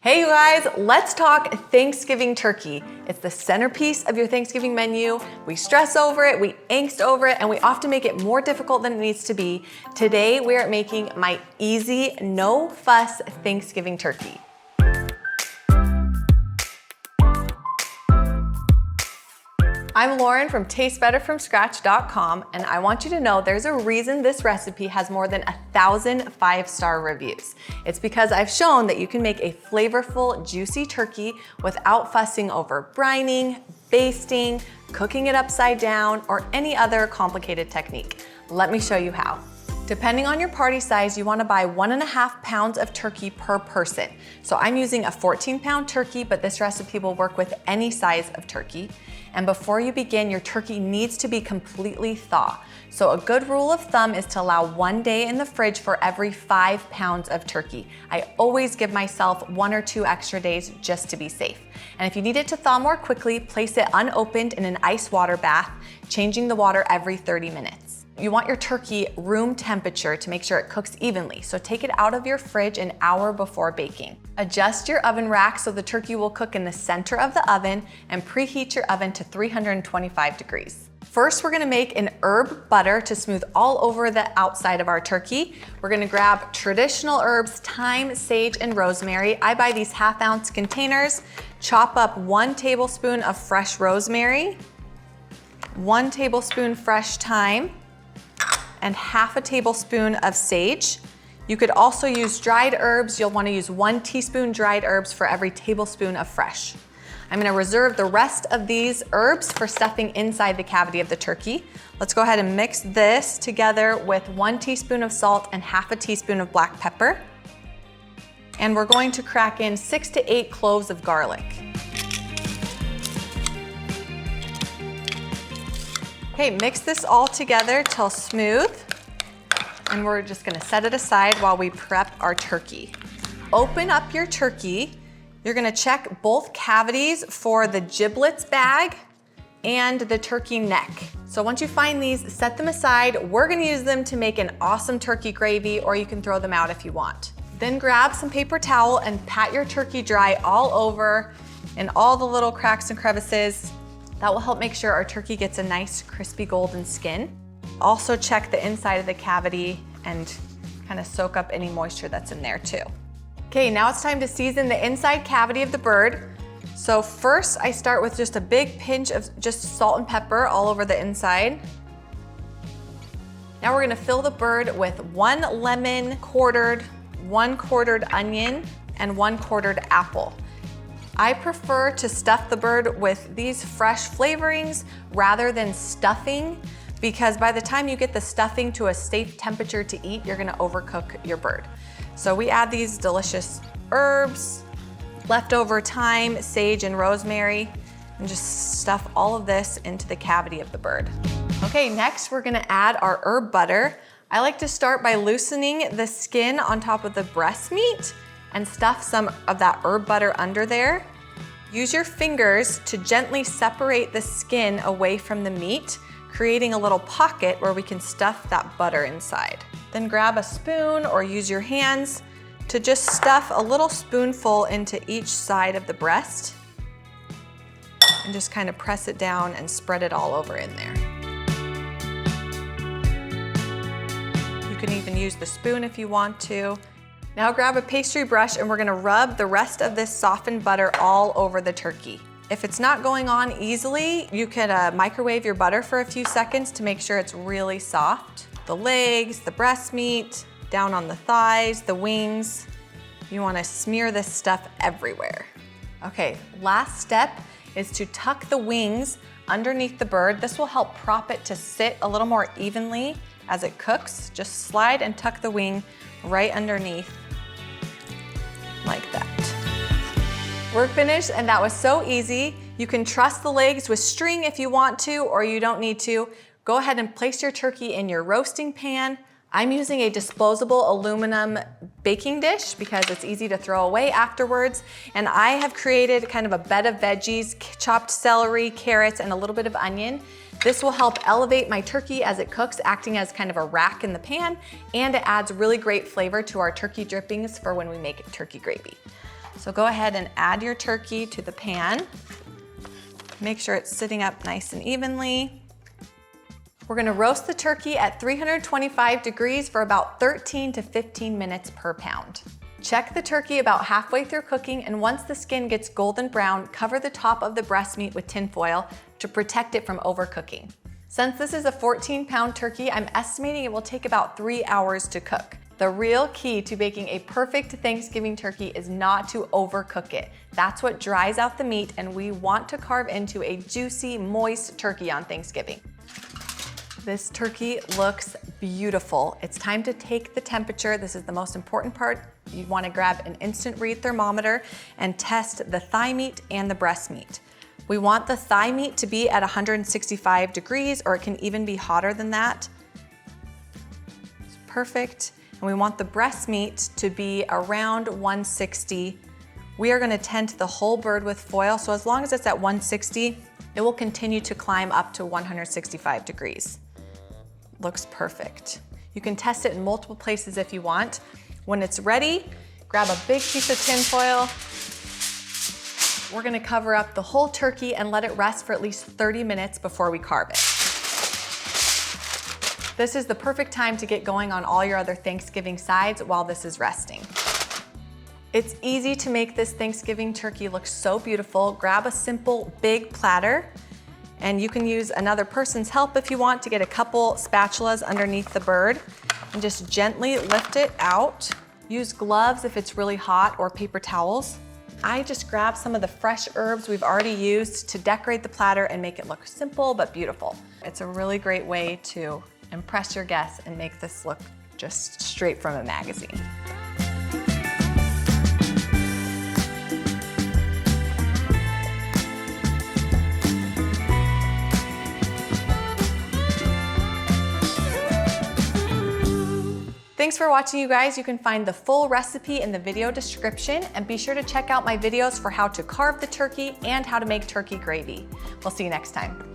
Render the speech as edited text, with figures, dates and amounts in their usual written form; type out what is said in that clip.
Hey you guys, let's talk Thanksgiving turkey. It's the centerpiece of your Thanksgiving menu. We stress over it, we angst over it, and we often make it more difficult than it needs to be. Today we are making my easy, no fuss Thanksgiving turkey. I'm Lauren from TasteBetterFromScratch.com, and I want you to know there's a reason this recipe has more than 1,000 5-star reviews. It's because I've shown that you can make a flavorful, juicy turkey without fussing over brining, basting, cooking it upside down, or any other complicated technique. Let me show you how. Depending on your party size, you want to buy 1.5 pounds of turkey per person. So I'm using a 14-pound turkey, but this recipe will work with any size of turkey. And before you begin, your turkey needs to be completely thaw. So a good rule of thumb is to allow 1 day in the fridge for every 5 pounds of turkey. I always give myself 1 or 2 extra days just to be safe. And if you need it to thaw more quickly, place it unopened in an ice water bath, changing the water every 30 minutes. You want your turkey room temperature to make sure it cooks evenly, so take it out of your fridge an hour before baking. Adjust your oven rack so the turkey will cook in the center of the oven, and preheat your oven to 325 degrees. First, we're gonna make an herb butter to smooth all over the outside of our turkey. We're gonna grab traditional herbs, thyme, sage, and rosemary. I buy these 1/2 ounce containers. Chop up 1 tablespoon of fresh rosemary, 1 tablespoon fresh thyme, and 1/2 tablespoon of sage. You could also use dried herbs. You'll want to use 1 teaspoon dried herbs for every tablespoon of fresh. I'm going to reserve the rest of these herbs for stuffing inside the cavity of the turkey. Let's go ahead and mix this together with 1 teaspoon of salt and 1/2 teaspoon of black pepper. And we're going to crack in 6 to 8 cloves of garlic. Okay, mix this all together till smooth, and we're just gonna set it aside while we prep our turkey. Open up your turkey. You're gonna check both cavities for the giblets bag and the turkey neck. So once you find these, set them aside. We're gonna use them to make an awesome turkey gravy, or you can throw them out if you want. Then grab some paper towel and pat your turkey dry all over in all the little cracks and crevices. That will help make sure our turkey gets a nice crispy golden skin. Also check the inside of the cavity and kind of soak up any moisture that's in there too. Okay, now it's time to season the inside cavity of the bird. So first I start with just a big pinch of just salt and pepper all over the inside. Now we're gonna fill the bird with 1 lemon quartered, 1 quartered onion, and 1 quartered apple. I prefer to stuff the bird with these fresh flavorings rather than stuffing, because by the time you get the stuffing to a safe temperature to eat, you're gonna overcook your bird. So we add these delicious herbs, leftover thyme, sage, and rosemary, and just stuff all of this into the cavity of the bird. Okay, next we're gonna add our herb butter. I like to start by loosening the skin on top of the breast meat and stuff some of that herb butter under there. Use your fingers to gently separate the skin away from the meat, creating a little pocket where we can stuff that butter inside. Then grab a spoon or use your hands to just stuff a little spoonful into each side of the breast, and just kind of press it down and spread it all over in there. You can even use the spoon if you want to. Now grab a pastry brush, and we're gonna rub the rest of this softened butter all over the turkey. If it's not going on easily, you can microwave your butter for a few seconds to make sure it's really soft. The legs, the breast meat, down on the thighs, the wings. You wanna smear this stuff everywhere. Okay, last step is to tuck the wings underneath the bird. This will help prop it to sit a little more evenly as it cooks. Just slide and tuck the wing right underneath, like that. We're finished, and that was so easy. You can truss the legs with string if you want to, or you don't need to. Go ahead and place your turkey in your roasting pan. I'm using a disposable aluminum baking dish because it's easy to throw away afterwards. And I have created kind of a bed of veggies, chopped celery, carrots, and a little bit of onion. This will help elevate my turkey as it cooks, acting as kind of a rack in the pan, and it adds really great flavor to our turkey drippings for when we make turkey gravy. So go ahead and add your turkey to the pan. Make sure it's sitting up nice and evenly. We're gonna roast the turkey at 325 degrees for about 13 to 15 minutes per pound. Check the turkey about halfway through cooking, and once the skin gets golden brown, cover the top of the breast meat with tin foil to protect it from overcooking. Since this is a 14-pound turkey, I'm estimating it will take about 3 hours to cook. The real key to baking a perfect Thanksgiving turkey is not to overcook it. That's what dries out the meat, and we want to carve into a juicy, moist turkey on Thanksgiving. This turkey looks beautiful. It's time to take the temperature. This is the most important part. You want to grab an instant read thermometer and test the thigh meat and the breast meat. We want the thigh meat to be at 165 degrees, or it can even be hotter than that. It's perfect. And we want the breast meat to be around 160. We are going to tent the whole bird with foil, so as long as it's at 160, it will continue to climb up to 165 degrees. Looks perfect. You can test it in multiple places if you want. When it's ready, grab a big piece of tin foil. We're gonna cover up the whole turkey and let it rest for at least 30 minutes before we carve it. This is the perfect time to get going on all your other Thanksgiving sides while this is resting. It's easy to make this Thanksgiving turkey look so beautiful. Grab a simple big platter, and you can use another person's help if you want to get a couple spatulas underneath the bird and just gently lift it out. Use gloves if it's really hot, or paper towels. I just grabbed some of the fresh herbs we've already used to decorate the platter and make it look simple but beautiful. It's a really great way to impress your guests and make this look just straight from a magazine. Thanks for watching, you guys. You can find the full recipe in the video description, and be sure to check out my videos for how to carve the turkey and how to make turkey gravy. We'll see you next time.